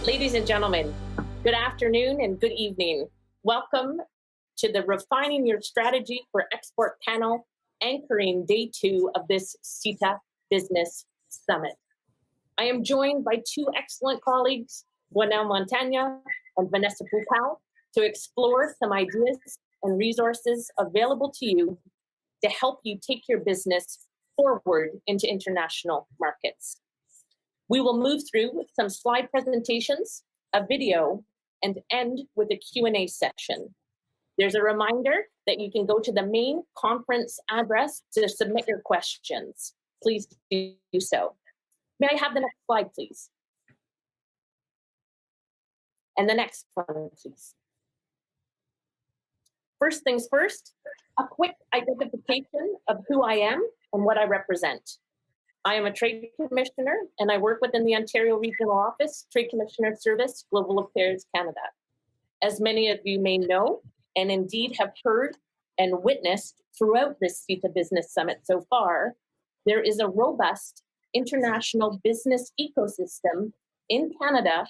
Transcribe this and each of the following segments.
Ladies and gentlemen, good afternoon and good evening. Welcome to the Refining Your Strategy for Export panel, anchoring day 2 of this CITA Business Summit. I am joined by two excellent colleagues, Gwenelle Montagna and Vanessa Pupal, to explore some ideas and resources available to you to help you take your business forward into international markets. We will move through some slide presentations, a video, and end with a Q&A section. There's a reminder that you can go to the main conference address to submit your questions. Please do so. May I have the next slide, please? And the next one, please. First things first, a quick identification of who I am and what I represent. I am a trade commissioner and I work within the Ontario Regional Office, Trade Commissioner Service, Global Affairs Canada. As many of you may know, and indeed have heard and witnessed throughout this CITA Business Summit so far, there is a robust international business ecosystem in Canada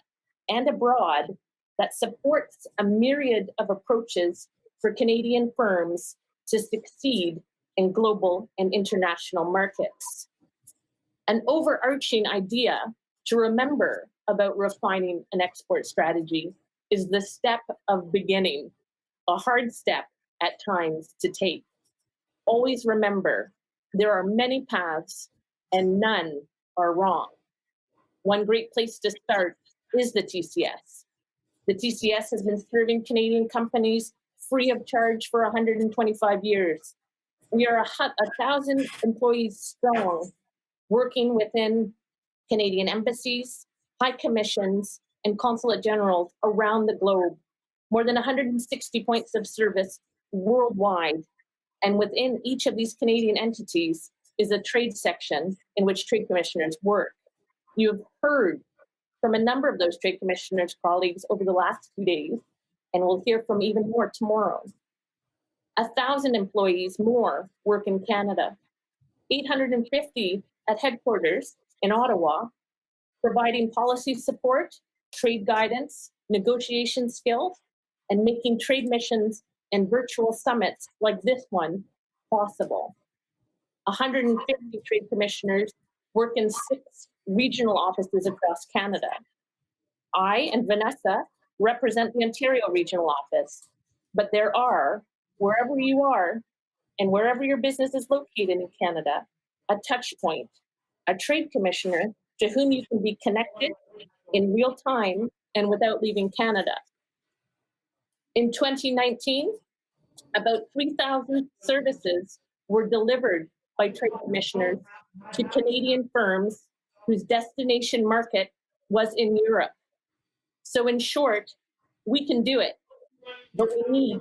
and abroad that supports a myriad of approaches for Canadian firms to succeed in global and international markets. An overarching idea to remember about refining an export strategy is the step of beginning, a hard step at times to take. Always remember, there are many paths and none are wrong. One great place to start is the TCS. The TCS has been serving Canadian companies free of charge for 125 years. We are 1,000 employees strong, working within Canadian embassies, high commissions, and consulate generals around the globe. More than 160 points of service worldwide. And within each of these Canadian entities is a trade section in which trade commissioners work. You have heard from a number of those trade commissioners' colleagues over the last 2 days, and we'll hear from even more tomorrow. 1,000 employees more work in Canada. 850 at headquarters in Ottawa, providing policy support, trade guidance, negotiation skills, and making trade missions and virtual summits like this one possible. 150 trade commissioners work in 6 regional offices across Canada. I and Vanessa represent the Ontario Regional Office, but there are, wherever you are and wherever your business is located in Canada, a touch point, a trade commissioner to whom you can be connected in real time and without leaving Canada. In 2019, about 3,000 services were delivered by trade commissioners to Canadian firms whose destination market was in Europe. So in short, we can do it, but we need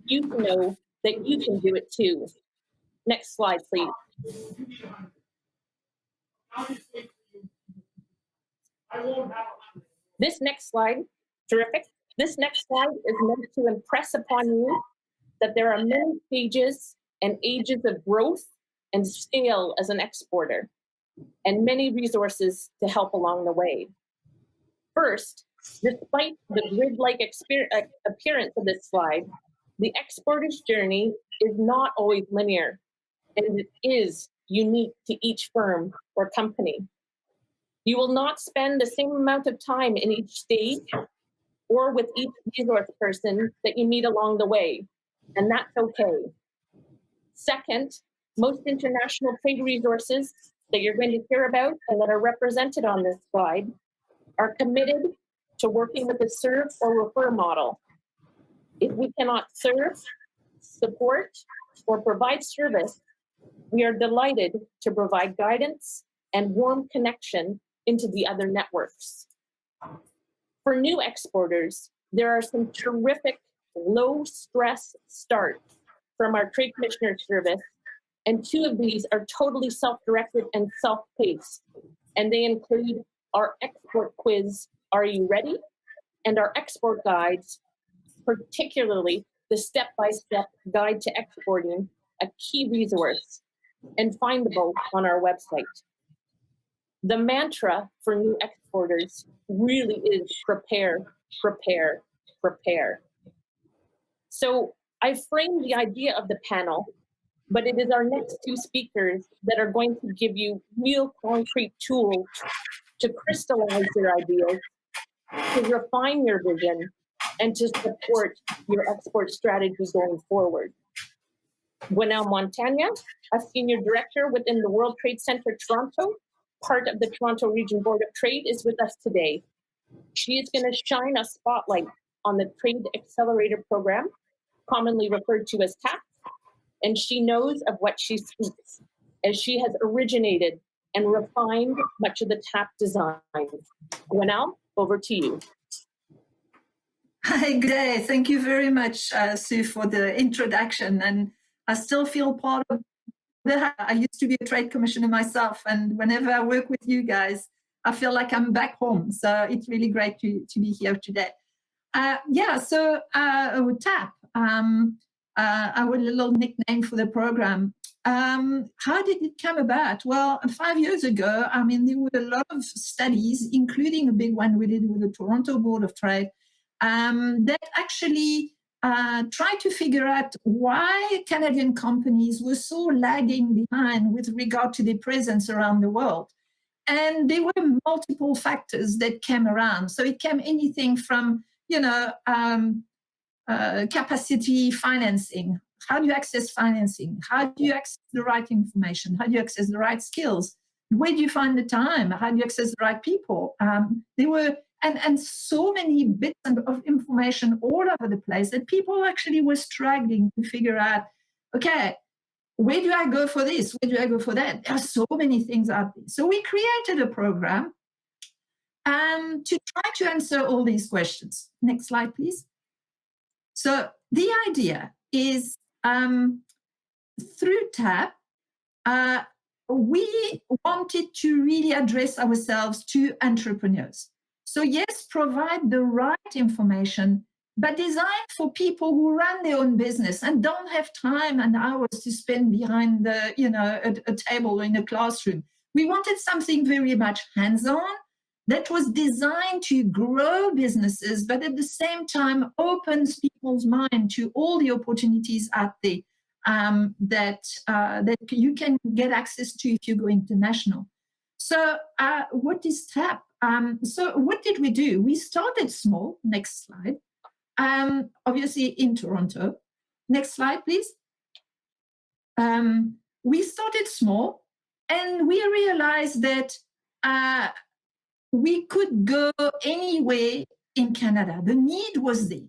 you to know that you can do it too. Next slide, please. This next slide, terrific. This next slide is meant to impress upon you that there are many stages and ages of growth and scale as an exporter, and many resources to help along the way. First, despite the grid-like appearance of this slide, the exporter's journey is not always linear, and it is unique to each firm or company. You will not spend the same amount of time in each stage or with each resource person that you meet along the way, and that's okay. Second, most international trade resources that you're going to hear about and that are represented on this slide are committed to working with a serve or refer model. If we cannot serve, support, or provide service, we are delighted to provide guidance and warm connection into the other networks. For new exporters, there are some terrific low-stress starts from our Trade Commissioner Service, and 2 of these are totally self-directed and self-paced, and they include our export quiz, Are You Ready? And our export guides, particularly the step-by-step guide to exporting, a key resource and findable on our website. The mantra for new exporters exporters really is prepare, prepare, prepare. So I framed the idea of the panel, but it is our next two speakers that are going to give you real concrete tools to crystallize your ideas, to refine your vision, and to support your export strategy going forward. Gwenaëlle Montagna, a senior director within the World Trade Center Toronto, part of the Toronto Region Board of Trade, is with us today. She is going to shine a spotlight on the Trade Accelerator Program, commonly referred to as TAP, and she knows of what she speaks, as she has originated and refined much of the TAP design. Gwenaëlle, over to you. Hi, good day. Thank you very much, Sue, for the introduction. And I still feel part of that. I used to be a trade commissioner myself, and whenever I work with you guys, I feel like I'm back home. So it's really great to be here today. TAP, our little nickname for the program. How did it come about? Well, 5 years ago, there were a lot of studies, including a big one we did with the Toronto Board of Trade, that actually tried to figure out why Canadian companies were so lagging behind with regard to their presence around the world. And there were multiple factors that came around. So it came anything from, capacity financing. How do you access financing? How do you access the right information? How do you access the right skills? Where do you find the time? How do you access the right people? There were and so many bits of information all over the place that people actually were struggling to figure out, okay, where do I go for this? Where do I go for that? There are so many things out there. So we created a program to try to answer all these questions. Next slide, please. So the idea is through TAP, we wanted to really address ourselves to entrepreneurs. So yes, provide the right information, but designed for people who run their own business and don't have time and hours to spend behind a table in a classroom. We wanted something very much hands-on that was designed to grow businesses, but at the same time opens people's mind to all the opportunities out there that you can get access to if you go international. So what is TAP? So what did we do? We started small. Next slide. Obviously in Toronto. Next slide, please. We started small, and we realized that we could go anywhere in Canada. The need was there.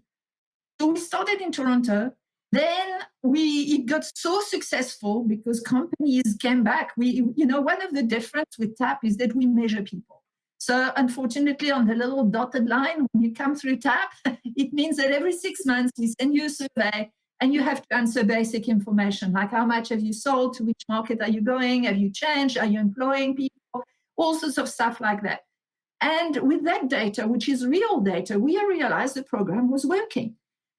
So we started in Toronto. Then it got so successful because companies came back. One of the difference with TAP is that we measure people. So unfortunately, on the little dotted line, when you come through TAP, it means that every 6 months we send you a survey and you have to answer basic information, like how much have you sold, to which market are you going, have you changed, are you employing people, all sorts of stuff like that. And with that data, which is real data, we realized the program was working.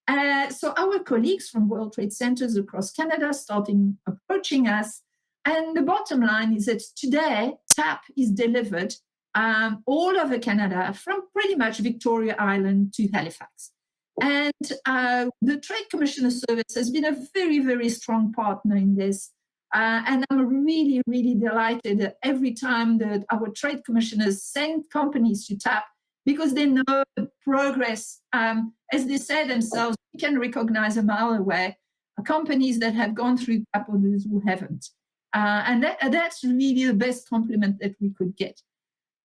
So our colleagues from World Trade Centers across Canada started approaching us. And the bottom line is that today, TAP is delivered all over Canada, from pretty much Victoria Island to Halifax. And the Trade Commissioner Service has been a very, very strong partner in this. And I'm really, really delighted every time that our trade commissioners send companies to TAP, because they know the progress. As they say themselves, we can recognize a mile away companies that have gone through TAP or those who haven't. And that's really the best compliment that we could get.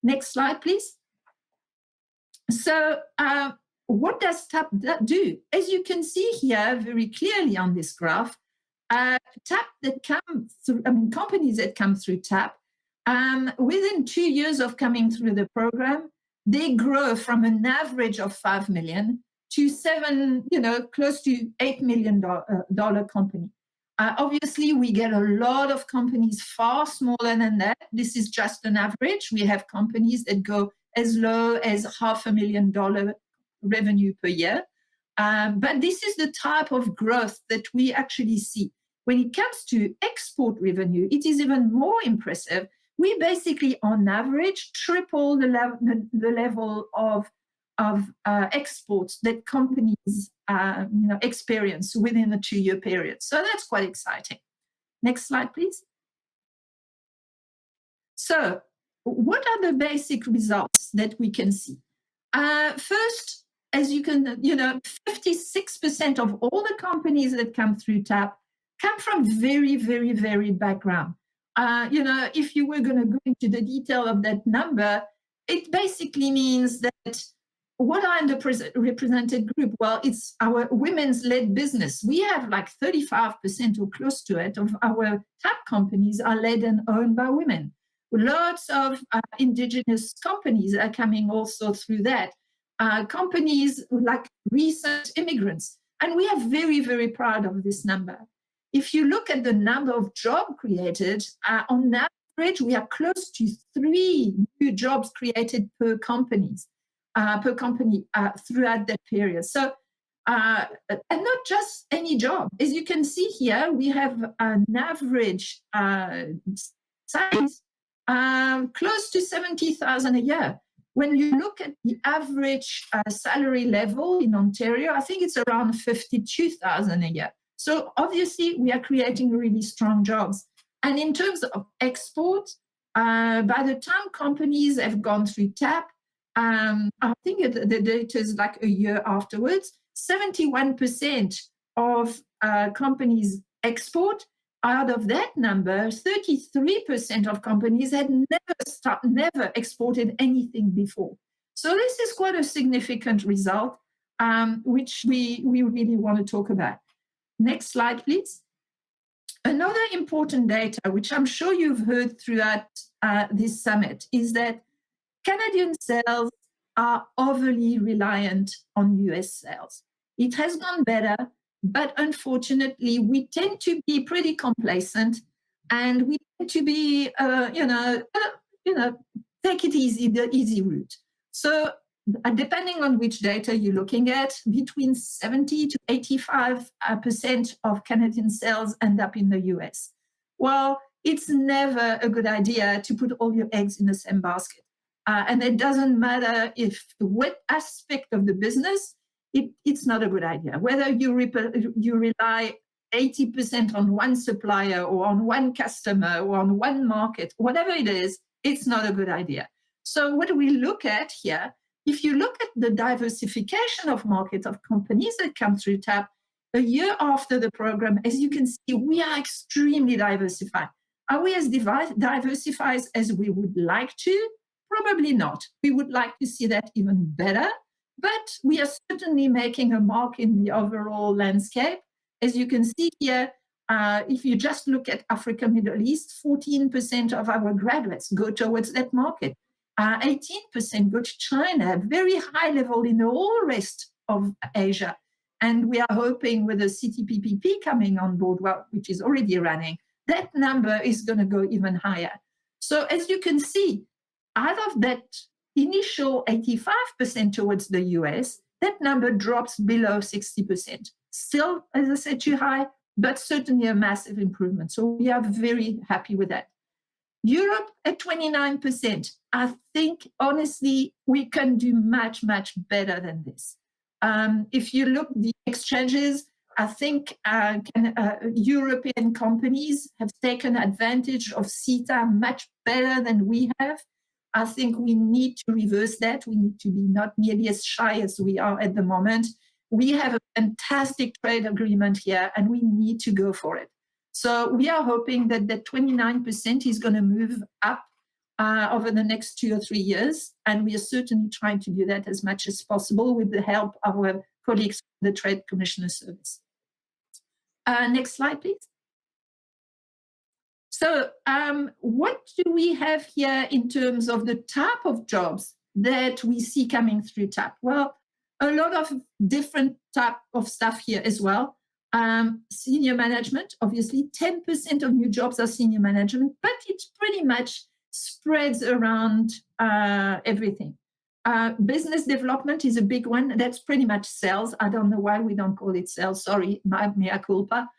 Next slide, please. So what does TAP do? As you can see here very clearly on this graph, TAP that come through, companies that come through TAP, within 2 years of coming through the program, they grow from an average of 5 million to close to $8 million company. Obviously, we get a lot of companies far smaller than that. This is just an average. We have companies that go as low as $500,000 revenue per year. But this is the type of growth that we actually see. When it comes to export revenue, it is even more impressive. we basically, on average, triple the level of exports that companies experience within a 2-year period. So that's quite exciting. Next slide, please. So what are the basic results that we can see? First, as you can, 56% of all the companies that come through TAP come from very, very, very background. If you were going to go into the detail of that number, it basically means that what are the represented group? Well, it's our women's led business. We have like 35% or close to it of our TAP companies are led and owned by women. Lots of indigenous companies are coming also through that. Companies like recent immigrants. And we are very, very proud of this number. If you look at the number of jobs created, on average, we are close to 3 new jobs created per company throughout that period. So, and not just any job. As you can see here, we have an average size close to 70,000 a year. When you look at the average salary level in Ontario, I think it's around 52,000 a year. So obviously, we are creating really strong jobs. And in terms of export, by the time companies have gone through TAP, I think the data is like a year afterwards, 71% of companies export. Out of that number, 33% of companies had never exported anything before. So this is quite a significant result, which we really want to talk about. Next slide, please. Another important data, which I'm sure you've heard throughout this summit, is that Canadian sales are overly reliant on US sales. It has gone better, but unfortunately, we tend to be pretty complacent, and we tend to be, take it easy, the easy route. So depending on which data you're looking at, between 70 to 85% of Canadian sales end up in the US. Well, it's never a good idea to put all your eggs in the same basket. And it doesn't matter if what aspect of the business, it's not a good idea. Whether you rely 80% on one supplier or on one customer or on one market, whatever it is, it's not a good idea. So what do we look at here? If you look at the diversification of markets of companies that come through TAP, a year after the program, as you can see, we are extremely diversified. Are we as diversified as we would like to? Probably not. We would like to see that even better, but we are certainly making a mark in the overall landscape. As you can see here, if you just look at Africa, Middle East, 14% of our graduates go towards that market. 18% go to China, very high level in the whole rest of Asia. And we are hoping with the CTPPP coming on board, well, which is already running, that number is going to go even higher. So as you can see, out of that initial 85% towards the US, that number drops below 60%. Still, as I said, too high, but certainly a massive improvement. So we are very happy with that. Europe at 29%. I think, honestly, we can do much, much better than this. If you look at the exchanges, I think European companies have taken advantage of CETA much better than we have. I think we need to reverse that. We need to be not nearly as shy as we are at the moment. We have a fantastic trade agreement here, and we need to go for it. So we are hoping that that 29% is going to move up over the next 2 or 3 years. And we are certainly trying to do that as much as possible with the help of our colleagues from the Trade Commissioner Service. Next slide, please. So what do we have here in terms of the type of jobs that we see coming through TAP? Well, a lot of different type of stuff here as well. Senior management, obviously, 10% of new jobs are senior management, but it pretty much spreads around everything. Business development is a big one. That's pretty much sales. I don't know why we don't call it sales. Sorry, mea culpa.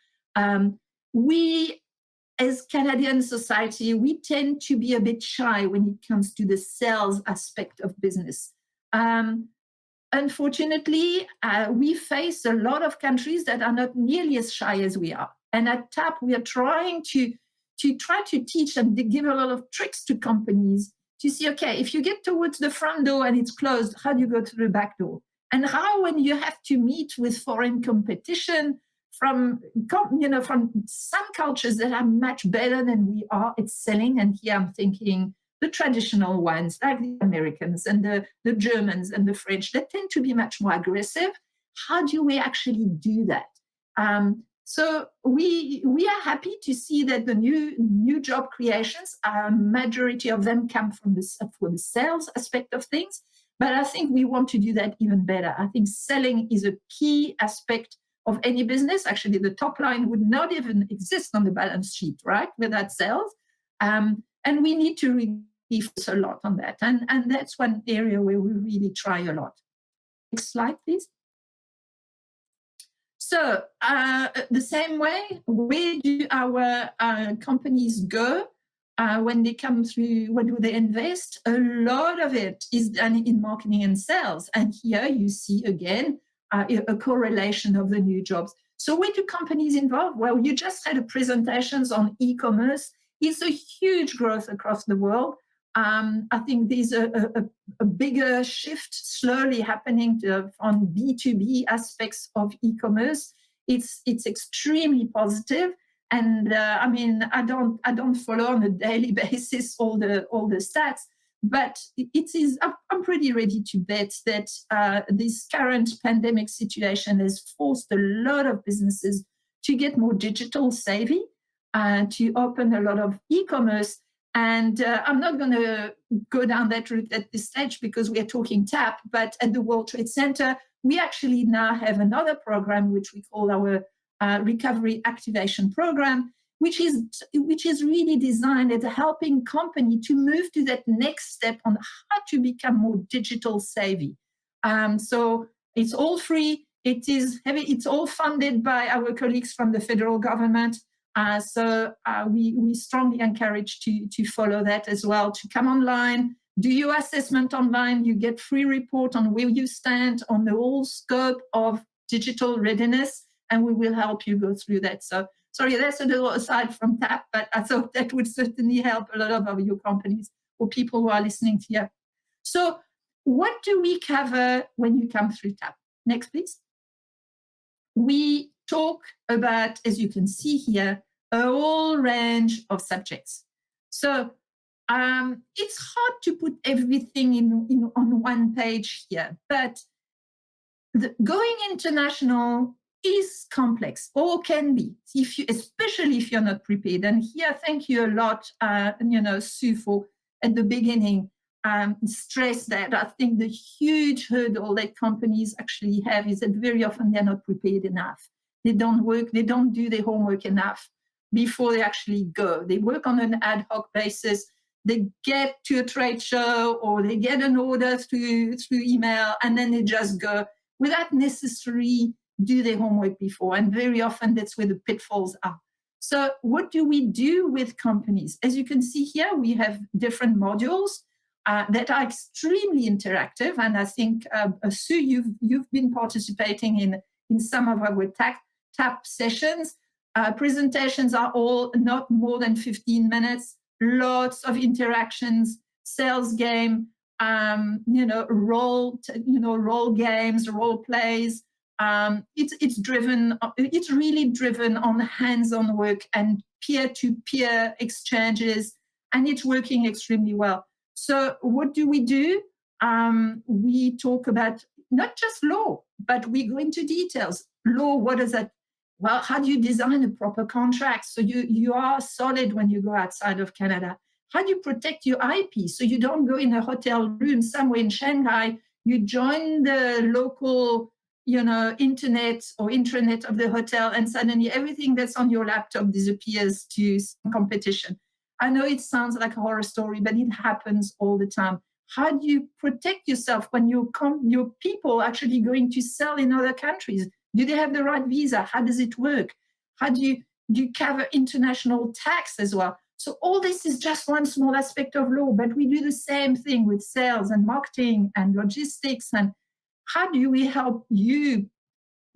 as Canadian society, we tend to be a bit shy when it comes to the sales aspect of business. Unfortunately, we face a lot of countries that are not nearly as shy as we are. And at TAP, we are trying to teach and give a lot of tricks to companies to see, okay, if you get towards the front door and it's closed, how do you go through the back door? And how, when you have to meet with foreign competition from some cultures that are much better than we are at selling, and here I'm thinking the traditional ones like the Americans and the Germans and the French that tend to be much more aggressive. How do we actually do that? So we are happy to see that the new job creations, majority of them come from for the sales aspect of things. But I think we want to do that even better. I think selling is a key aspect of any business. Actually, the top line would not even exist on the balance sheet, right, without sales. And we need to really focus a lot on that. And that's one area where we really try a lot. Next slide, please. So the same way, where do our companies go when they come through? What do they invest? A lot of it is done in marketing and sales. And here you see again a correlation of the new jobs. So where do companies involve? Well, you just had presentations on e-commerce. It's a huge growth across the world. I think there's a bigger shift slowly happening on B2B aspects of e-commerce. It's extremely positive, and I mean I don't follow on a daily basis all the stats, but it is. I'm pretty ready to bet that this current pandemic situation has forced a lot of businesses to get more digital savvy, to open a lot of e-commerce. And I'm not going to go down that route at this stage because we are talking TAP, but at the World Trade Center, we actually now have another program, which we call our Recovery Activation Program, which is really designed at helping company to move to that next step on how to become more digital savvy. So it's all free. It's all funded by our colleagues from the federal government. So we strongly encourage to follow that as well, to come online, do your assessment online, you get free report on where you stand on the whole scope of digital readiness, and we will help you go through that. So sorry, that's a little aside from TAP, but I thought that would certainly help a lot of your companies or people who are listening to you. So what do we cover when you come through TAP? Next, please. We talk about, as you can see here, a whole range of subjects. So it's hard to put everything in on one page here, but going international is complex, or can be, especially if you're not prepared. And here, thank you a lot, Sue, for at the beginning stress that I think the huge hurdle that companies actually have is that very often they're not prepared enough. They don't do their homework enough before they actually go. They work on an ad hoc basis. They get to a trade show or they get an order through email, and then they just go without necessarily do their homework before. And very often that's where the pitfalls are. So what do we do with companies? As you can see here, we have different modules that are extremely interactive. And I think, Sue, you've been participating in some of our TAP sessions. Presentations are all not more than 15 minutes, lots of interactions, sales game, role games, role plays. It's really driven on hands-on work and peer-to-peer exchanges, and it's working extremely well. So what do? We talk about not just law, but we go into details. Law, what is that? Well, how do you design a proper contract so you are solid when you go outside of Canada? How do you protect your IP so you don't go in a hotel room somewhere in Shanghai, you join the local internet or intranet of the hotel, and suddenly everything that's on your laptop disappears to some competition. I know it sounds like a horror story, but it happens all the time. How do you protect yourself when your people actually going to sell in other countries? Do they have the right visa? How does it work? How do You cover international tax as well. So all this is just one small aspect of law, but we do the same thing with sales and marketing and logistics. And how do we help you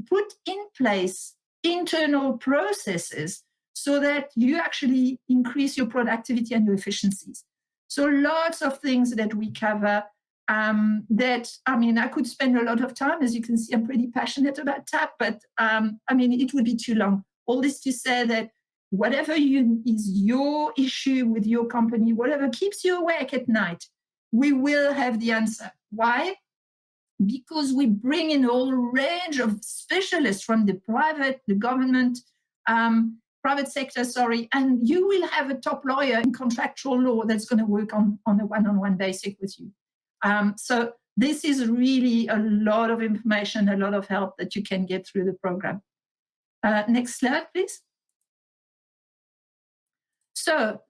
put in place internal processes so that you actually increase your productivity and your efficiencies? So lots of things that we cover I could spend a lot of time. As you can see, I'm pretty passionate about TAP, but it would be too long. All this to say that whatever is your issue with your company, whatever keeps you awake at night, we will have the answer. Why? Because we bring in a whole range of specialists from the government, private sector, and you will have a top lawyer in contractual law that's going to work on a one-on-one basis with you. So this is really a lot of information, a lot of help that you can get through the program. Next slide, please. So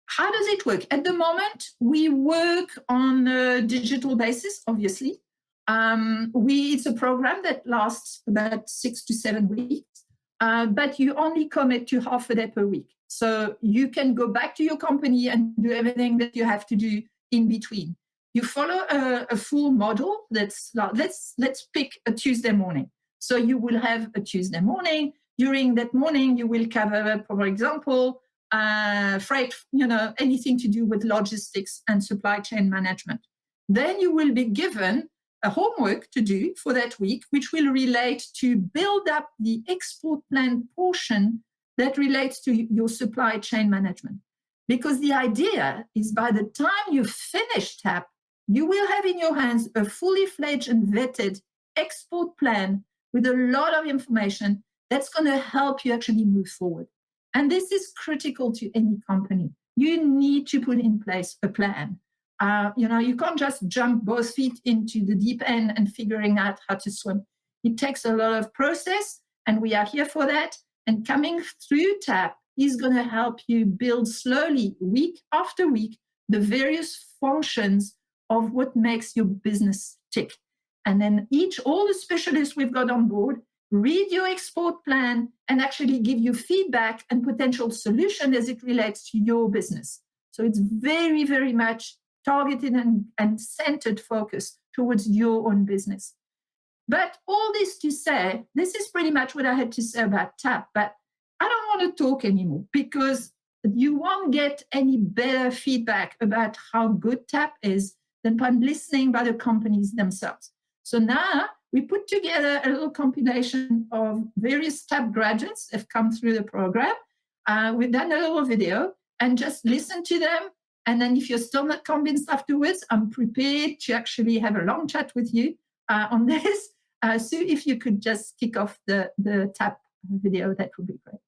how does it work? At the moment, we work on a digital basis, obviously. It's a program that lasts about 6 to 7 weeks, but you only commit to half a day per week. So you can go back to your company and do everything that you have to do in between. You follow a full model. Let's pick a Tuesday morning. So you will have a Tuesday morning. During that morning, you will cover, for example, freight, anything to do with logistics and supply chain management. Then you will be given a homework to do for that week, which will relate to build up the export plan portion that relates to your supply chain management. Because the idea is by the time you finish TAP, you will have in your hands a fully fledged and vetted export plan with a lot of information that's going to help you actually move forward. And this is critical to any company. You need to put in place a plan. You can't just jump both feet into the deep end and figuring out how to swim. It takes a lot of process, and we are here for that. And coming through TAP is going to help you build slowly, week after week, the various functions of what makes your business tick. And then all the specialists we've got on board read your export plan and actually give you feedback and potential solution as it relates to your business. So it's very, very much targeted and centered focus towards your own business. But all this to say, this is pretty much what I had to say about TAP, but I don't want to talk anymore because you won't get any better feedback about how good TAP is than by listening by the companies themselves. So now we put together a little compilation of various TAP graduates that have come through the program. We've done a little video and just listen to them. And then if you're still not convinced afterwards, I'm prepared to actually have a long chat with you on this. So if you could just kick off the TAP video, that would be great.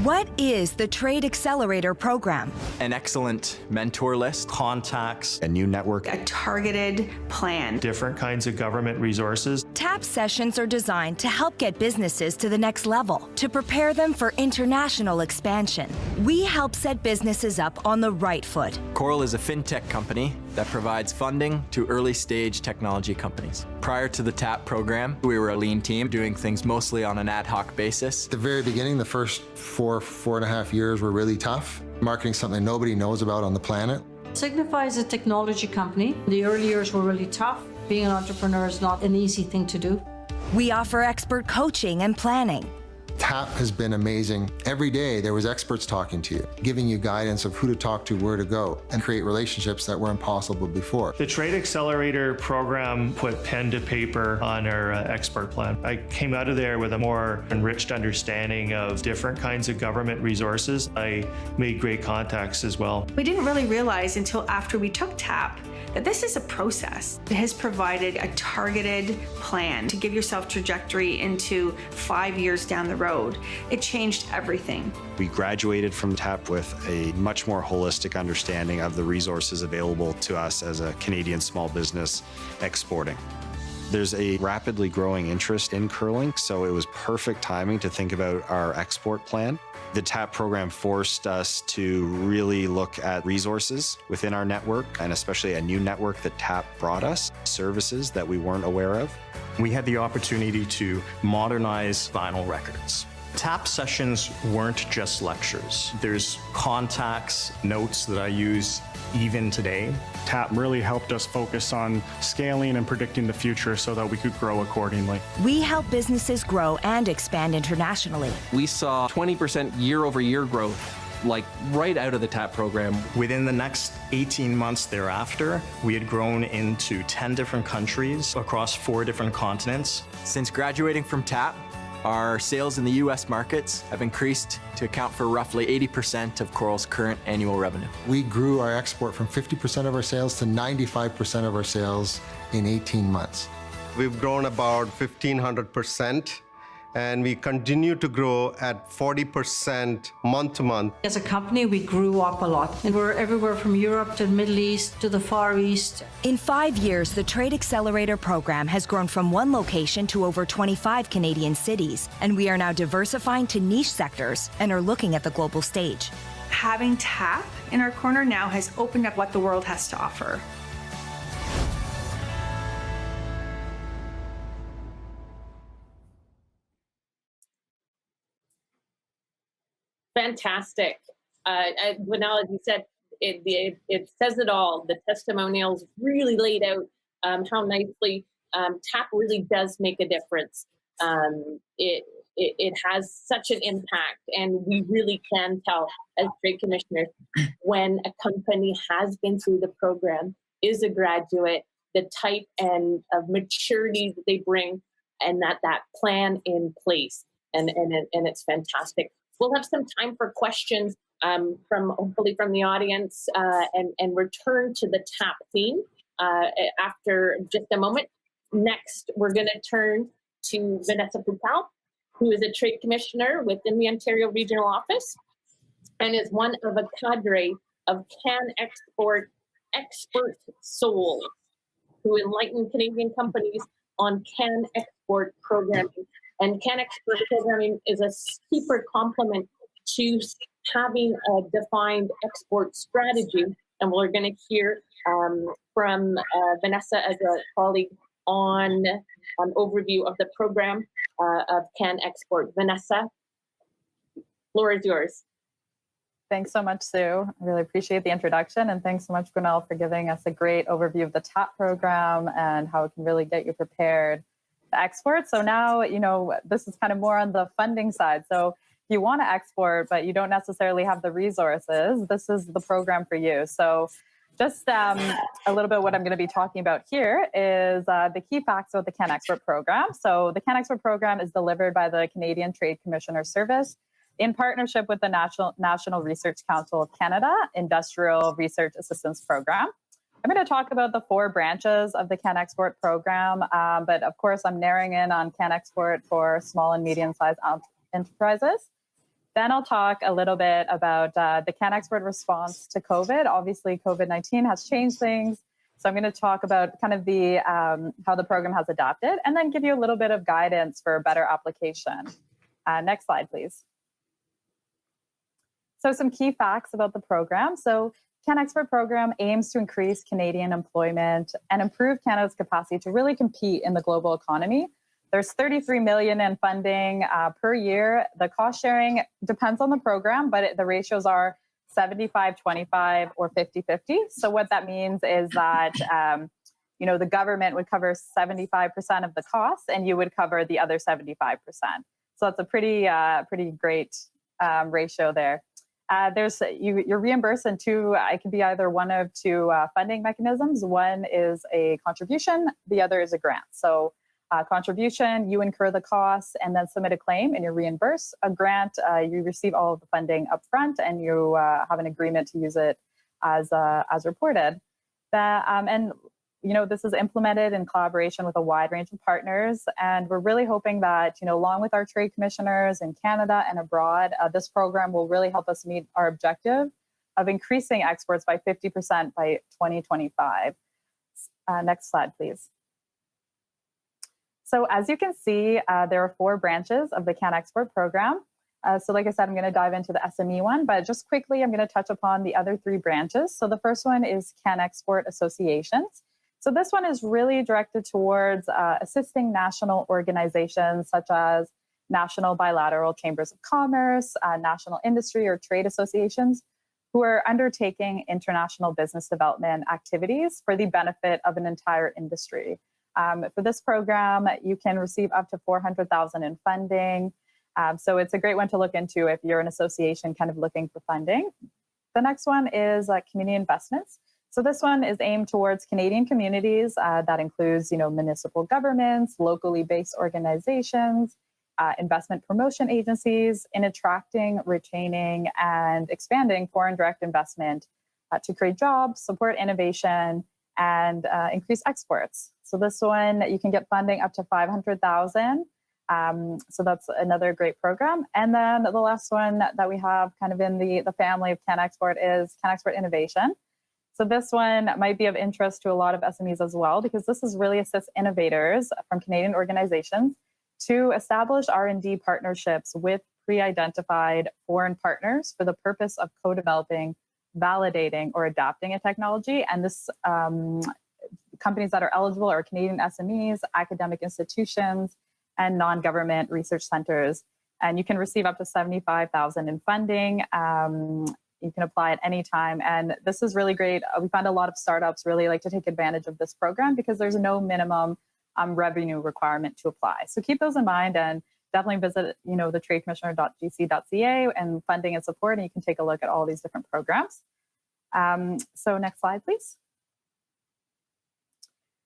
What is the Trade Accelerator program? An excellent mentor list, contacts, a new network, a targeted plan, different kinds of government resources. TAP sessions are designed to help get businesses to the next level, to prepare them for international expansion. We help set businesses up on the right foot. Coral is a fintech company that provides funding to early-stage technology companies. Prior to the TAP program, we were a lean team doing things mostly on an ad hoc basis. At the very beginning, the first four and a half years were really tough. Marketing something nobody knows about on the planet. Signify is a technology company. The early years were really tough. Being an entrepreneur is not an easy thing to do. We offer expert coaching and planning. TAP has been amazing. Every day there was experts talking to you, giving you guidance of who to talk to, where to go, and create relationships that were impossible before. The Trade Accelerator program put pen to paper on our expert plan. I came out of there with a more enriched understanding of different kinds of government resources. I made great contacts as well. We didn't really realize until after we took TAP that this is a process. It has provided a targeted plan to give yourself trajectory into 5 years down the road. It changed everything. We graduated from TAP with a much more holistic understanding of the resources available to us as a Canadian small business exporting. There's a rapidly growing interest in curling, so it was perfect timing to think about our export plan. The TAP program forced us to really look at resources within our network, and especially a new network that TAP brought us, services that we weren't aware of. We had the opportunity to modernize vinyl records. TAP sessions weren't just lectures. There's contacts, notes that I use even today. TAP really helped us focus on scaling and predicting the future so that we could grow accordingly. We help businesses grow and expand internationally. We saw 20% year-over-year growth, like right out of the TAP program. Within the next 18 months thereafter, we had grown into 10 different countries across 4 different continents. Since graduating from TAP, our sales in the US markets have increased to account for roughly 80% of Coral's current annual revenue. We grew our export from 50% of our sales to 95% of our sales in 18 months. We've grown about 1,500%, and we continue to grow at 40% month to month. As a company, we grew up a lot. And we're everywhere from Europe to the Middle East to the Far East. In 5 years, the Trade Accelerator program has grown from 1 location to over 25 Canadian cities, and we are now diversifying to niche sectors and are looking at the global stage. Having TAP in our corner now has opened up what the world has to offer. Fantastic. Vanilla, as you said, it says it all. The testimonials really laid out how nicely TAP really does make a difference. It has such an impact, and we really can tell as trade commissioners when a company has been through the program, is a graduate, the type and of maturity that they bring, and that plan in place, and it's fantastic. We'll have some time for questions hopefully from the audience, and return to the TAP theme after just a moment. Next, we're going to turn to Vanessa Pupal, who is a trade commissioner within the Ontario Regional Office and is one of a cadre of CanExport expert souls who enlighten Canadian companies on CanExport programming. And CanExport programming is a super complement to having a defined export strategy. And we're going to hear from Vanessa as a colleague on an overview of the program of CanExport. Vanessa, floor is yours. Thanks so much, Sue. I really appreciate the introduction, and thanks so much, Gwenelle, for giving us a great overview of the TAP program and how it can really get you prepared to export. So now, this is kind of more on the funding side. So if you want to export, but you don't necessarily have the resources, this is the program for you. So just a little bit what I'm going to be talking about here is the key facts about the CanExport program. So the CanExport program is delivered by the Canadian Trade Commissioner Service in partnership with the National Research Council of Canada Industrial Research Assistance Program. I'm going to talk about the 4 branches of the CanExport program, but of course I'm narrowing in on CanExport for small and medium-sized enterprises. Then I'll talk a little bit about the CanExport response to COVID. Obviously, COVID-19 has changed things. So I'm going to talk about kind of the how the program has adapted, and then give you a little bit of guidance for better application. Next slide, please. So some key facts about the program. So CanExport program aims to increase Canadian employment and improve Canada's capacity to really compete in the global economy. There's $33 million in funding per year. The cost sharing depends on the program, but the ratios are 75-25 or 50-50. So what that means is that the government would cover 75% of the costs, and you would cover the other 75%. So that's a pretty great ratio there. You're reimbursed in 2. It can be either one of 2 funding mechanisms. One is a contribution, the other is a grant. So contribution, you incur the costs and then submit a claim and you're reimbursed. A grant, you receive all of the funding up front and you have an agreement to use it as reported. This is implemented in collaboration with a wide range of partners, and we're really hoping that, along with our trade commissioners in Canada and abroad, this program will really help us meet our objective of increasing exports by 50% by 2025. Next slide, please. So as you can see, there are 4 branches of the CanExport program. So like I said, I'm going to dive into the SME one, but just quickly, I'm going to touch upon the other 3 branches. So the first one is CanExport Associations. So this one is really directed towards assisting national organizations such as national bilateral chambers of commerce, national industry or trade associations who are undertaking international business development activities for the benefit of an entire industry. For this program, you can receive up to $400,000 in funding. So it's a great one to look into if you're an association kind of looking for funding. The next one is community investments. So this one is aimed towards Canadian communities. That includes, municipal governments, locally based organizations, investment promotion agencies in attracting, retaining, and expanding foreign direct investment to create jobs, support innovation, and increase exports. So this one, you can get funding up to $500,000. So that's another great program. And then the last one that we have kind of in the family of CanExport is CanExport Innovation. So this one might be of interest to a lot of SMEs as well, because this is really assists innovators from Canadian organizations to establish R&D partnerships with pre-identified foreign partners for the purpose of co-developing, validating, or adapting a technology. And this companies that are eligible are Canadian SMEs, academic institutions, and non-government research centers. And you can receive up to $75,000 in funding. You can apply at any time. And this is really great. We find a lot of startups really like to take advantage of this program because there's no minimum revenue requirement to apply. So keep those in mind and definitely visit, the tradecommissioner.gc.ca and funding and support, and you can take a look at all these different programs. So next slide, please.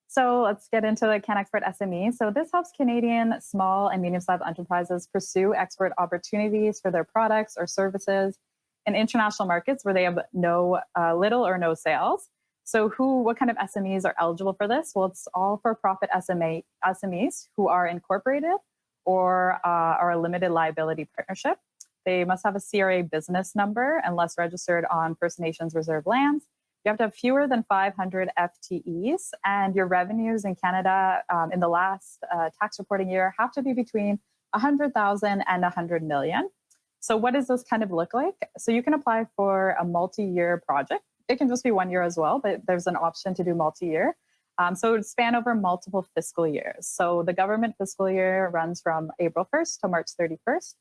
So let's get into the CanExport SME. So this helps Canadian small and medium-sized enterprises pursue export opportunities for their products or services in international markets where they have little or no sales. So what kind of SMEs are eligible for this? Well, it's all for-profit SMEs who are incorporated or are a limited liability partnership. They must have a CRA business number unless registered on First Nations reserved lands. You have to have fewer than 500 FTEs, and your revenues in Canada in the last tax reporting year have to be between 100,000 and 100 million. So what does this kind of look like? So you can apply for a multi-year project. It can just be 1 year as well, but there's an option to do multi-year. So it would span over multiple fiscal years. So the government fiscal year runs from April 1st to March 31st.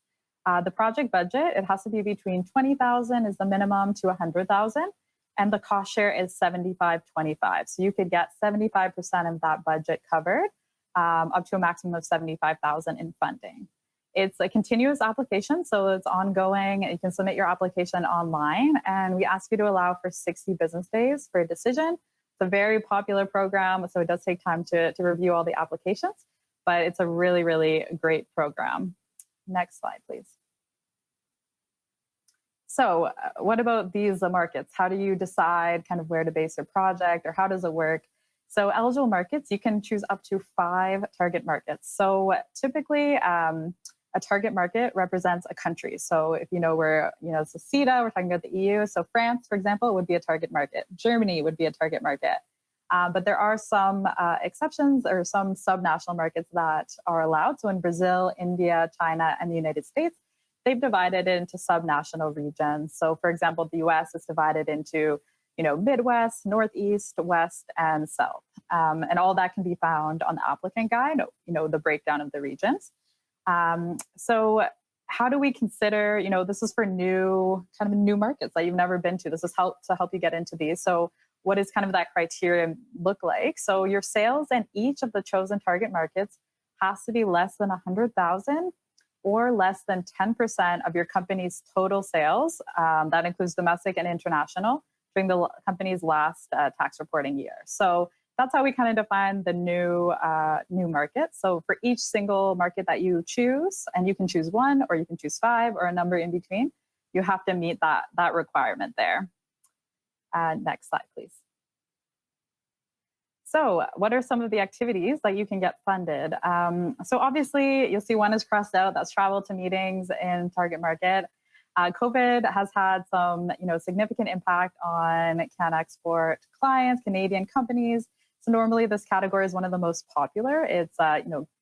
The project budget, it has to be between 20,000 is the minimum to 100,000. And the cost share is 75-25. So you could get 75% of that budget covered, up to a maximum of 75,000 in funding. It's a continuous application, so it's ongoing. You can submit your application online, and we ask you to allow for 60 business days for a decision. It's a very popular program, so it does take time to review all the applications, but it's a really, really great program. Next slide, please. So what about these markets? How do you decide kind of where to base your project, or how does it work? So eligible markets, you can choose up to 5 target markets. So typically, a target market represents a country. So if we're, it's a CETA, we're talking about the EU. So France, for example, would be a target market. Germany would be a target market. But there are some exceptions or some subnational markets that are allowed. So in Brazil, India, China, and the United States, they've divided it into subnational regions. So for example, the US is divided into, Midwest, Northeast, West, and South. And all that can be found on the applicant guide, the breakdown of the regions. So how do we consider, this is for new markets that you've never been to. This is to help you get into these. So what does kind of that criteria look like? So your sales in each of the chosen target markets has to be less than 100,000 or less than 10% of your company's total sales. That includes domestic and international during the company's last tax reporting year. So that's how we kind of define the new market. So for each single market that you choose, and you can choose 1 or you can choose 5 or a number in between, you have to meet that requirement there. Next slide, please. So what are some of the activities that you can get funded? So obviously, you'll see one is crossed out. That's travel to meetings in target market. COVID has had some significant impact on CanExport clients, Canadian companies. So normally this category is one of the most popular. It's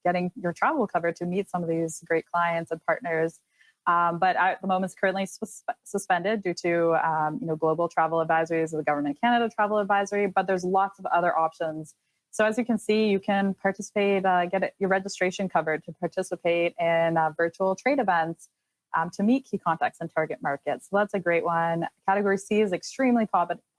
getting your travel covered to meet some of these great clients and partners. But at the moment, it's currently suspended due to global travel advisories of the Government of Canada travel advisory. But there's lots of other options. So as you can see, you can participate, get your registration covered to participate in virtual trade events to meet key contacts in target markets. So that's a great one. Category C is extremely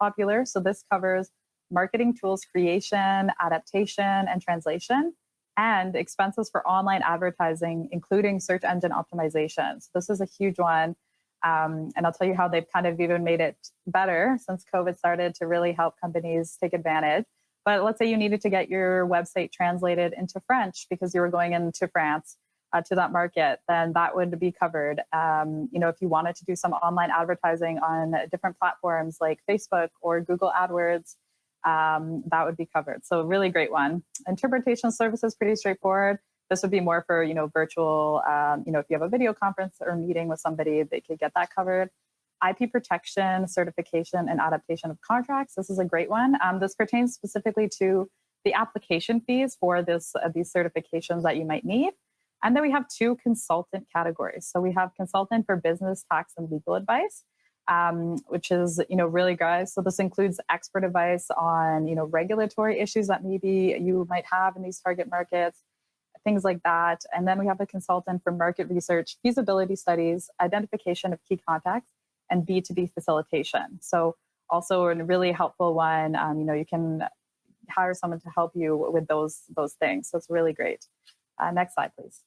popular. So this covers marketing tools creation, adaptation, and translation, and expenses for online advertising, including search engine optimization. So this is a huge one. And I'll tell you how they've kind of even made it better since COVID started to really help companies take advantage. But let's say you needed to get your website translated into French because you were going into France to that market, then that would be covered. If you wanted to do some online advertising on different platforms like Facebook or Google AdWords, that would be covered. So really great one. Interpretation services, pretty straightforward. This would be more for, virtual, if you have a video conference or meeting with somebody, they could get that covered. IP protection, certification, and adaptation of contracts. This is a great one. This pertains specifically to the application fees for these certifications that you might need. And then we have two consultant categories. So we have consultant for business, tax, and legal advice, which is, really great. So this includes expert advice on, regulatory issues that maybe you might have in these target markets, things like that. And then we have a consultant for market research, feasibility studies, identification of key contacts, and B2B facilitation. So also a really helpful one. You can hire someone to help you with those things. So it's really great. Next slide, please.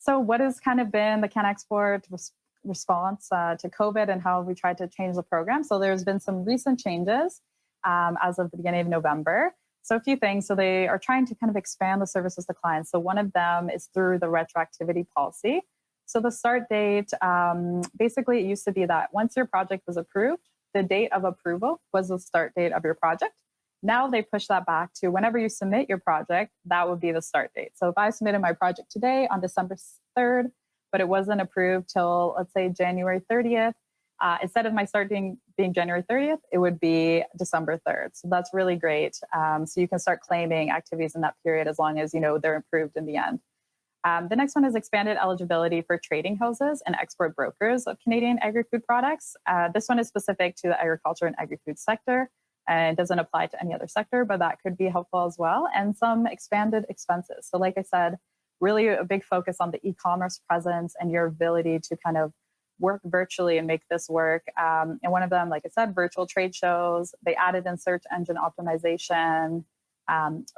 So what has kind of been the CanExport response to COVID and how we tried to change the program? So there's been some recent changes as of the beginning of November. So a few things. So they are trying to kind of expand the services to clients. So one of them is through the retroactivity policy. So the start date, basically it used to be that once your project was approved, the date of approval was the start date of your project. Now they push that back to whenever you submit your project, that would be the start date. So if I submitted my project today on December 3rd, but it wasn't approved till, let's say, January 30th, instead of my start being January 30th, it would be December 3rd. So that's really great. So you can start claiming activities in that period as long as, they're approved in the end. The next one is expanded eligibility for trading houses and export brokers of Canadian agri-food products. This one is specific to the agriculture and agri-food sector and doesn't apply to any other sector, but that could be helpful as well. And some expanded expenses. So like I said, really a big focus on the e-commerce presence and your ability to kind of work virtually and make this work. And one of them, like I said, virtual trade shows. They added in search engine optimization.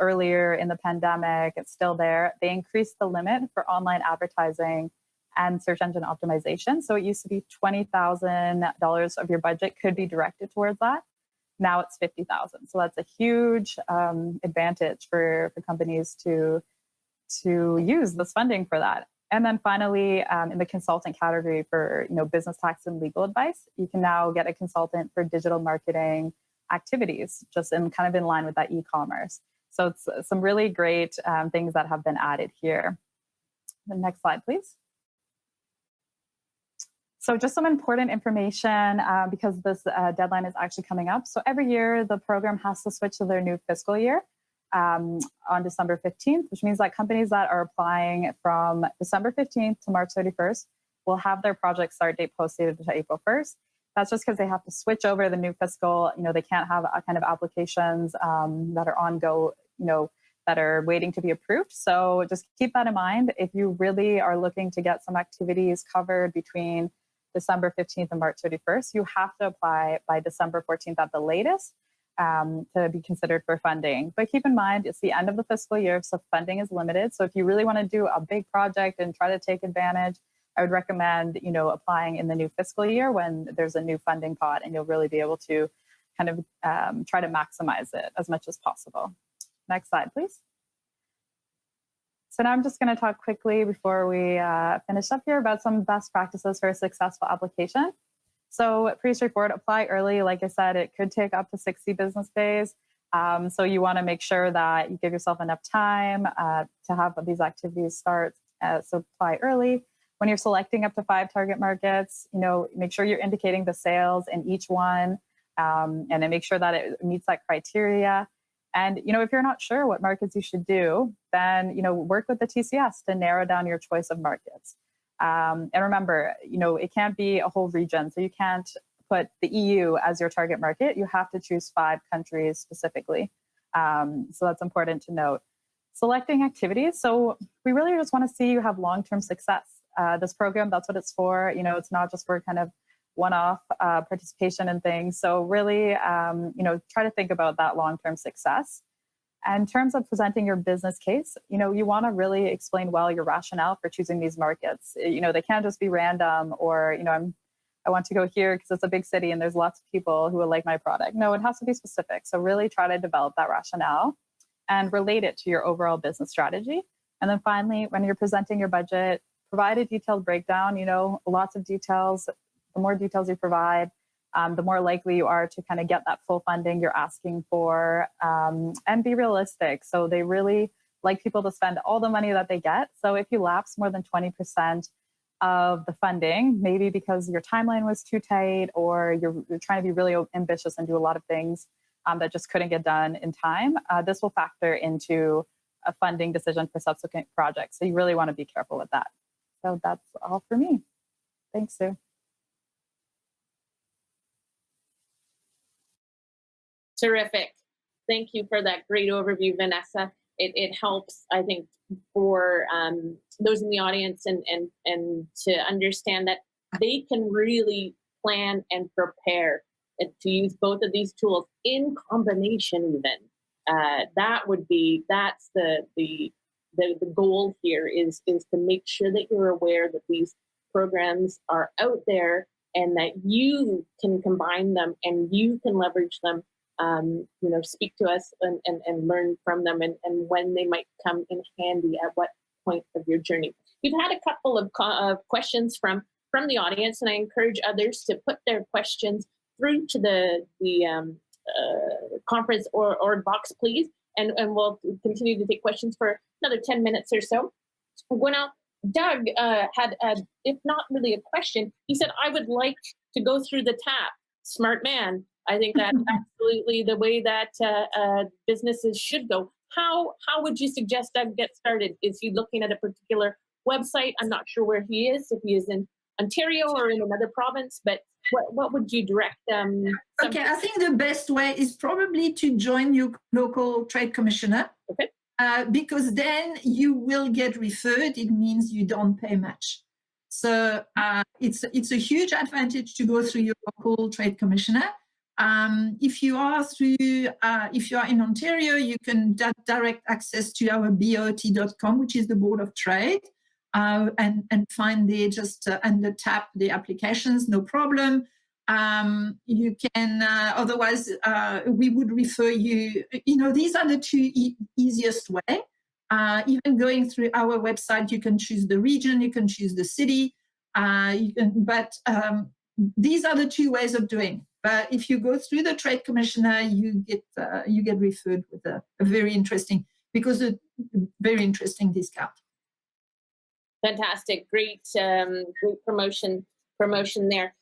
Earlier in the pandemic, it's still there. They increased the limit for online advertising and search engine optimization. So it used to be $20,000 of your budget could be directed towards that. Now it's $50,000. So that's a huge advantage for companies to use this funding for that. And then finally, in the consultant category for business, tax, and legal advice, you can now get a consultant for digital marketing activities, just in kind of in line with that e-commerce. So it's some really great things that have been added here. The next slide, please. So just some important information because this deadline is actually coming up. So every year the program has to switch to their new fiscal year on December 15th, which means that companies that are applying from December 15th to March 31st will have their project start date posted to April 1st. That's just because they have to switch over the new fiscal. They can't have a kind of applications that are ongoing, that are waiting to be approved. So just keep that in mind. If you really are looking to get some activities covered between December 15th and March 31st, you have to apply by December 14th at the latest to be considered for funding. But keep in mind, it's the end of the fiscal year, so funding is limited. So if you really want to do a big project and try to take advantage, I would recommend, applying in the new fiscal year when there's a new funding pot, and you'll really be able to kind of try to maximize it as much as possible. Next slide, please. So now I'm just going to talk quickly before we finish up here about some best practices for a successful application. So pretty straightforward, apply early. Like I said, it could take up to 60 business days. So you want to make sure that you give yourself enough time to have these activities start. So apply early. When you're selecting up to 5 target markets, make sure you're indicating the sales in each one. and then make sure that it meets that criteria. And, if you're not sure what markets you should do, then, work with the TCS to narrow down your choice of markets. And remember, it can't be a whole region. So you can't put the EU as your target market. You have to choose 5 countries specifically. So that's important to note. Selecting activities. So we really just want to see you have long-term success. This program, that's what it's for. It's not just for kind of one-off participation and things. So really, try to think about that long-term success. And in terms of presenting your business case, you want to really explain well your rationale for choosing these markets. They can't just be random or, I want to go here because it's a big city and there's lots of people who will like my product. No, it has to be specific. So really try to develop that rationale and relate it to your overall business strategy. And then finally, when you're presenting your budget, provide a detailed breakdown, lots of details. The more details you provide, the more likely you are to kind of get that full funding you're asking for, and be realistic. So they really like people to spend all the money that they get. So if you lapse more than 20% of the funding, maybe because your timeline was too tight or you're trying to be really ambitious and do a lot of things that just couldn't get done in time, this will factor into a funding decision for subsequent projects. So you really want to be careful with that. So that's all for me. Thanks, Sue. Terrific. Thank you for that great overview, Vanessa. It helps, I think, for those in the audience and to understand that they can really plan and prepare and to use both of these tools in combination even. That's the goal here is to make sure that you're aware that these programs are out there and that you can combine them and you can leverage them. Speak to us and learn from them and when they might come in handy at what point of your journey. We've had a couple of questions from the audience, and I encourage others to put their questions through to the conference or box, please, and we'll continue to take questions for another 10 minutes or so. Well, Doug had, if not really a question, he said, I would like to go through the TAP. Smart man. I think that's absolutely the way that businesses should go. How would you suggest Doug get started? Is he looking at a particular website? I'm not sure where he is, if he is in Ontario or in another province, but what would you direct them? Okay, I think the best way is probably to join your local trade commissioner. Okay. Because then you will get referred. It means you don't pay much. So it's a huge advantage to go through your local trade commissioner. If you are in Ontario, you can direct access to our BOT.com, which is the Board of Trade, and find there just under TAP the applications, no problem. You can, otherwise, we would refer you, these are the two easiest way. Even going through our website, you can choose the region, you can choose the city, these are the two ways of doing. But if you go through the trade commissioner, you get referred with a very interesting discount. Fantastic, great promotion there.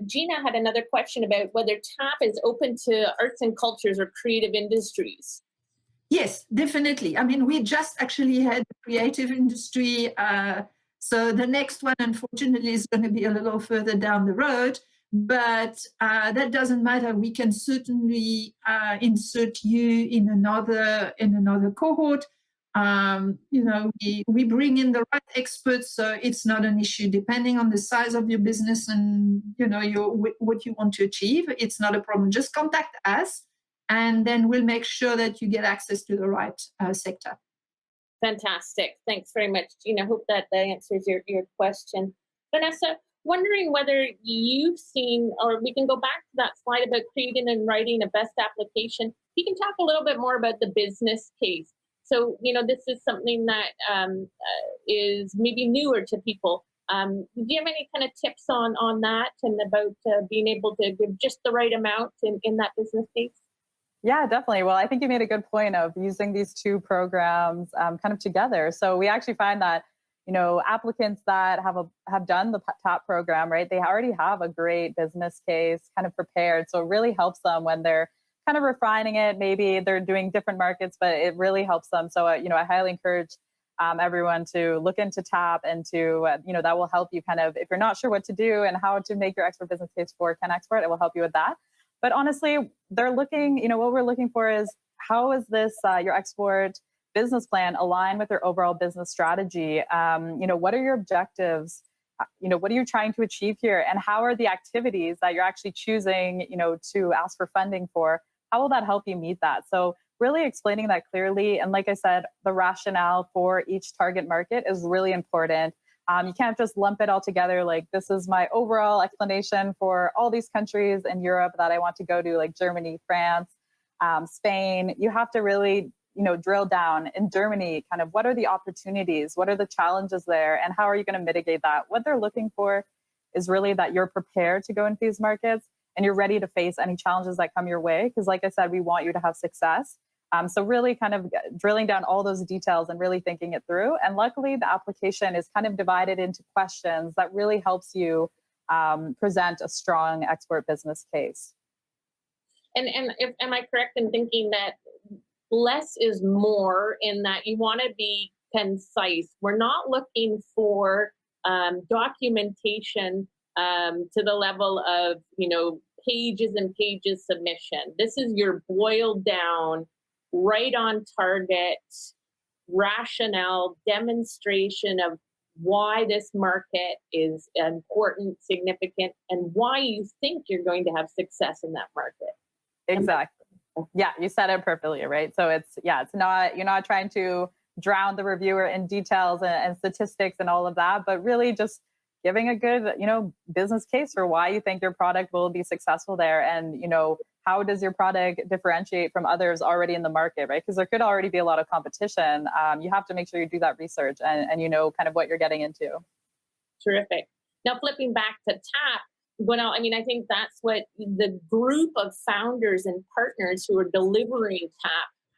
Gina had another question about whether TAP is open to arts and cultures or creative industries. Yes, definitely. I mean, we just actually had the creative industry. So the next one, unfortunately, is going to be a little further down the road. But that doesn't matter. We can certainly insert you in another cohort. We bring in the right experts, so it's not an issue. Depending on the size of your business and what you want to achieve, it's not a problem. Just contact us, and then we'll make sure that you get access to the right sector. Fantastic. Thanks very much, Gina. Hope that answers your question. Vanessa, wondering whether you've seen, or we can go back to that slide about creating and writing a best application. You can talk a little bit more about the business case. So, this is something that is maybe newer to people. Do you have any kind of tips on that and about being able to give just the right amount in that business case? Yeah, definitely. Well, I think you made a good point of using these two programs kind of together. So we actually find that applicants that have done the TAP program, right? They already have a great business case kind of prepared. So it really helps them when they're kind of refining it. Maybe they're doing different markets, but it really helps them. So, I highly encourage everyone to look into TAP and to, that will help you kind of, if you're not sure what to do and how to make your export business case for CanExport, it will help you with that. But honestly, they're looking, what we're looking for is, how is this, your export business plan align with your overall business strategy? What are your objectives? What are you trying to achieve here? And how are the activities that you're actually choosing, to ask for funding for? How will that help you meet that? So really explaining that clearly. And like I said, the rationale for each target market is really important. You can't just lump it all together. Like, this is my overall explanation for all these countries in Europe that I want to go to, like Germany, France, Spain. You have to really, drill down in Germany, kind of what are the opportunities? What are the challenges there? And how are you going to mitigate that? What they're looking for is really that you're prepared to go into these markets and you're ready to face any challenges that come your way. Because like I said, we want you to have success. So really kind of drilling down all those details and really thinking it through. And luckily, the application is kind of divided into questions that really helps you present a strong export business case. And am I correct in thinking that less is more, in that you want to be concise? We're not looking for documentation to the level of, pages and pages submission. This is your boiled down, right on target, rationale, demonstration of why this market is important, significant, and why you think you're going to have success in that market. Exactly. Yeah, you said it perfectly, right? So it's not, you're not trying to drown the reviewer in details and statistics and all of that, but really just giving a good, business case for why you think your product will be successful there. And, how does your product differentiate from others already in the market, right? Because there could already be a lot of competition. You have to make sure you do that research and kind of what you're getting into. Terrific. Now, flipping back to TAP, I think that's what the group of founders and partners who are delivering TAP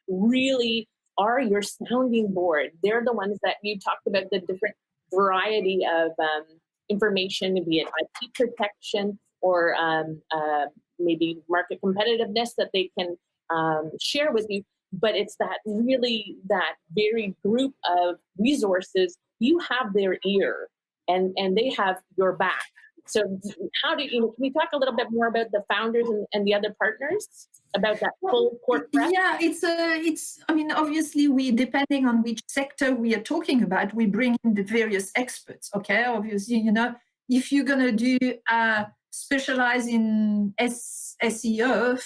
really are your sounding board. They're the ones that you talked about, the different variety of information, be it IP protection or maybe market competitiveness that they can share with you. But it's that very group of resources. You have their ear and they have your back. So can we talk a little bit more about the founders and the other partners, about that full court press? Yeah, obviously we, depending on which sector we are talking about, we bring in the various experts, okay? Obviously, if you're going to do specialize in SEO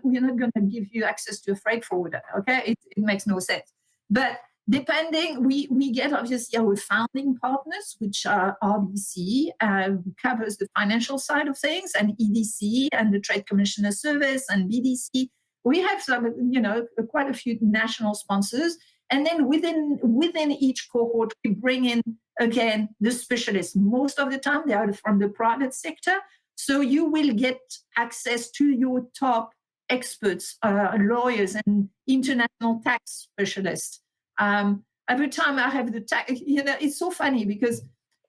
we're not going to give you access to a freight forwarder, okay? It makes no sense. But depending, we get obviously our founding partners, which are RBC, who covers the financial side of things, and EDC and the Trade Commissioner Service and BDC. We have some, quite a few national sponsors. And then within each cohort, we bring in, again, the specialists. Most of the time, they are from the private sector. So you will get access to your top experts, lawyers and international tax specialists. Every time I have the tax, it's so funny because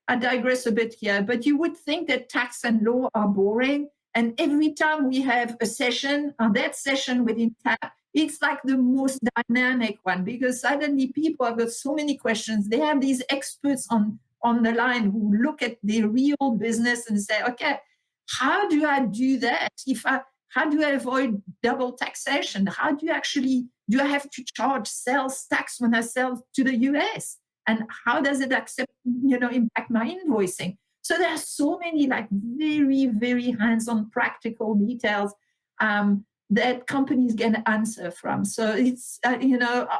I digress a bit here, but you would think that tax and law are boring. And every time we have a session, that session within TAP, it's like the most dynamic one, because suddenly people have got so many questions. They have these experts on the line who look at the real business and say, okay, how do I do that? How do I avoid double taxation? How do I have to charge sales tax when I sell to the US? And how does it impact my invoicing? So there are so many very, very hands-on practical details that companies can answer from. So it's,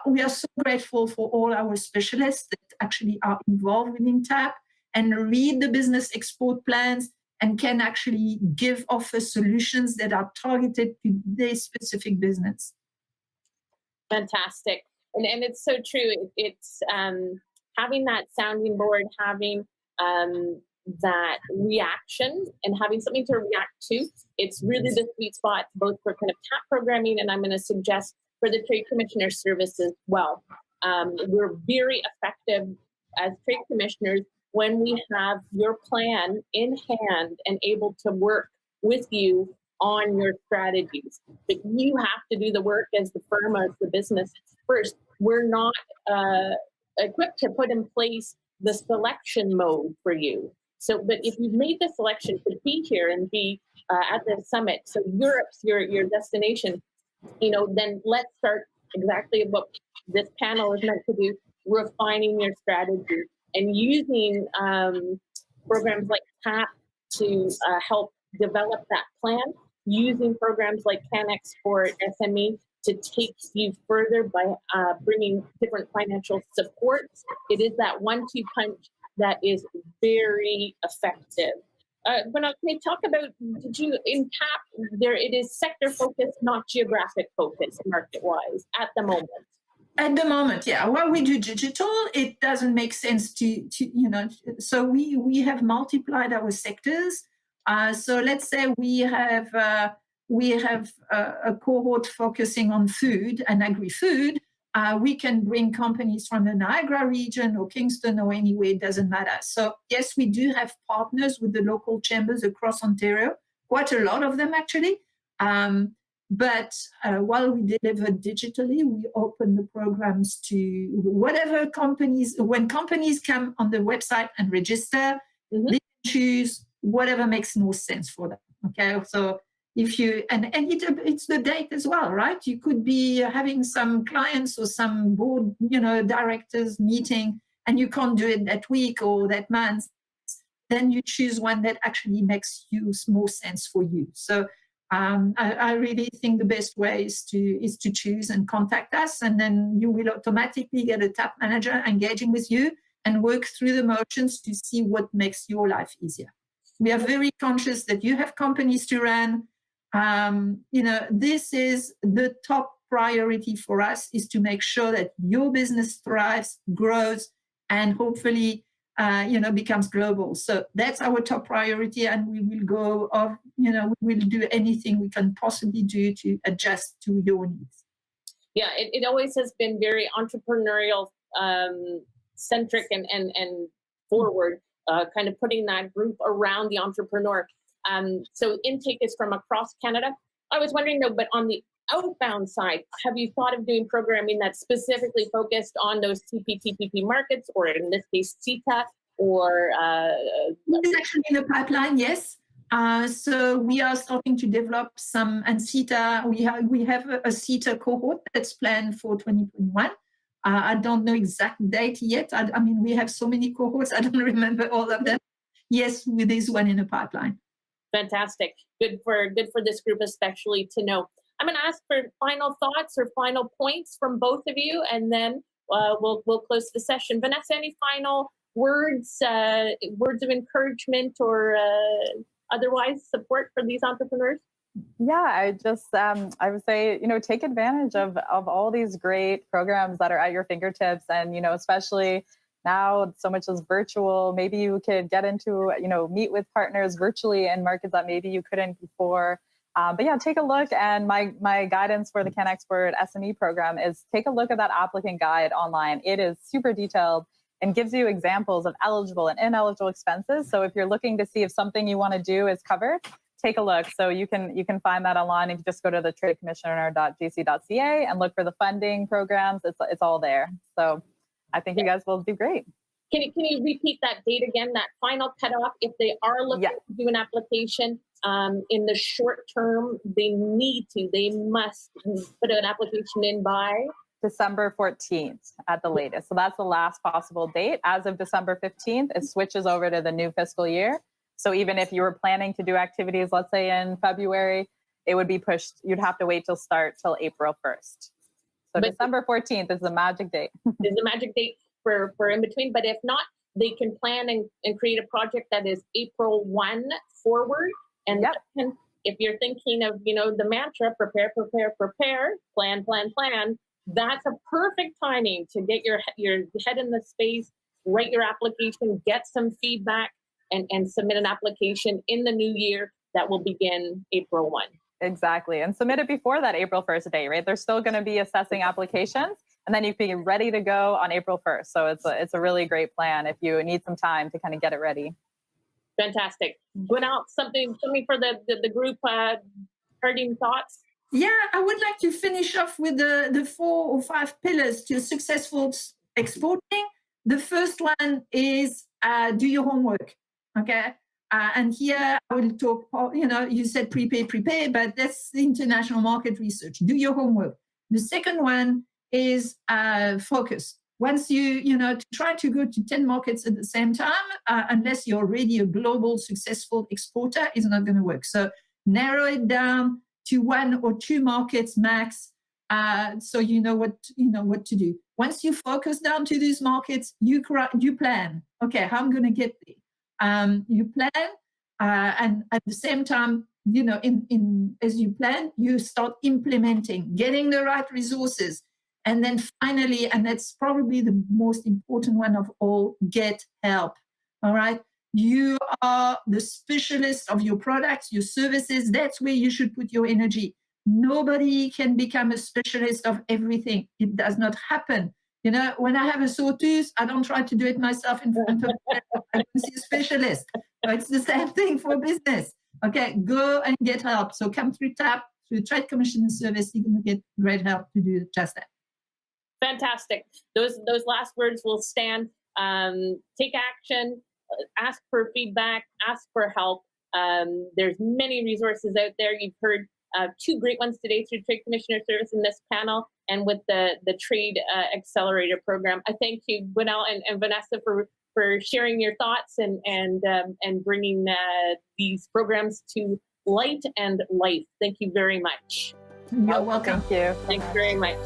we are so grateful for all our specialists that actually are involved within TAP and read the business export plans and can actually offer solutions that are targeted to their specific business. Fantastic. And it's so true. It's having that sounding board, having that reaction and having something to react to. It's really the sweet spot, both for kind of TAP programming, and I'm going to suggest for the Trade Commissioner Service as well. We're very effective as trade commissioners when we have your plan in hand and able to work with you on your strategies. But you have to do the work as the firm, as the business first. We're not equipped to put in place the selection mode for you. So, but if you've made the selection to be here and be at the summit, so Europe's your destination, then let's start exactly what this panel is meant to do, refining your strategy and using programs like TAP to help develop that plan, using programs like CanExport SME to take you further by bringing different financial supports. It is that 1-2 punch that is very effective. Bernard, can you talk about, in TAP, it is sector focused, not geographic focused market-wise at the moment? At the moment, yeah. While we do digital, it doesn't make sense to so we have multiplied our sectors. So let's say we have a cohort focusing on food and agri-food. We can bring companies from the Niagara region or Kingston or anywhere, it doesn't matter. So yes, we do have partners with the local chambers across Ontario, quite a lot of them actually. But while we deliver digitally, we open the programs to whatever companies, when companies come on the website and register, they can choose whatever makes most sense for them. Okay, so if you, and it's the date as well, right? You could be having some clients or some board, directors meeting, and you can't do it that week or that month. Then you choose one that actually makes more sense for you. So I really think the best way is to choose and contact us, and then you will automatically get a TAP manager engaging with you and work through the motions to see what makes your life easier. We are very conscious that you have companies to run. This is the top priority for us, is to make sure that your business thrives, grows, and hopefully becomes global. So that's our top priority, and we will we will do anything we can possibly do to adjust to your needs. Yeah, it always has been very entrepreneurial centric and forward, kind of putting that group around the entrepreneur. So intake is from across Canada. I was wondering though, but on the outbound side, have you thought of doing programming that's specifically focused on those TPTPP markets, or in this case, CETA, or? It's actually in the pipeline, yes. So we are starting to develop some, and CETA, we have a CETA cohort that's planned for 2021. I don't know exact date yet. I mean, we have so many cohorts, I don't remember all of them. Yes, with this one in the pipeline. Fantastic. Good for this group especially to know. I'm going to ask for final thoughts or final points from both of you, and then we'll close the session. Vanessa, any final words of encouragement or otherwise support for these entrepreneurs? Yeah, I would say, take advantage of all these great programs that are at your fingertips, and, especially now so much is virtual. Maybe you could get into, meet with partners virtually in markets that maybe you couldn't before. But yeah, take a look. And my guidance for the CanExport SME program is take a look at that applicant guide online. It is super detailed and gives you examples of eligible and ineligible expenses. So if you're looking to see if something you want to do is covered, take a look. So you can find that online. If you just go to the tradecommissioner.gc.ca and look for the funding programs, it's all there. So I think you guys will do great. Can you repeat that date again, that final cutoff? If they are looking to do an application in the short term, they must put an application in by? December 14th at the latest. So that's the last possible date. As of December 15th, it switches over to the new fiscal year. So even if you were planning to do activities, let's say in February, it would be pushed. You'd have to wait till April 1st. So December 14th is the magic date. Is the magic date for in between. But if not, they can plan and create a project that is April 1 forward. And if you're thinking of, the mantra, prepare, plan, that's a perfect timing to get your head in the space, write your application, get some feedback, and submit an application in the new year that will begin April 1. Exactly. And submit it before that April 1st date, right? They're still going to be assessing applications. And then you can be ready to go on April 1st. So it's a really great plan if you need some time to kind of get it ready. Fantastic. Gwenaëlle, something for the group, parting thoughts? Yeah, I would like to finish off with the 4 or 5 pillars to successful exporting. The first one is do your homework, okay? And here I will talk, you said prepare, but that's the international market research. Do your homework. The second one is focus. Once to try to go to 10 markets at the same time, unless you're already a global successful exporter, is not going to work. So narrow it down to 1 or 2 markets max, so you know what to do. Once you focus down to these markets, you plan. Okay, how I'm going to get there. You plan, and at the same time, as you plan, you start implementing, getting the right resources. And then finally, and that's probably the most important one of all, get help. All right. You are the specialist of your products, your services. That's where you should put your energy. Nobody can become a specialist of everything. It does not happen. When I have a sore tooth, I don't try to do it myself in front of I don't see a specialist. So it's the same thing for business. Okay, go and get help. So come through TAP, through Trade Commissioner Service, you're going to get great help to do just that. Fantastic. Those last words will stand. Take action, ask for feedback, ask for help. There's many resources out there. You've heard 2 great ones today through Trade Commissioner Service in this panel and with the Trade Accelerator Program. I thank you, Gwenaëlle and Vanessa, for sharing your thoughts and bringing these programs to light and life. Thank you very much. You're welcome. Thank you. Thanks very much.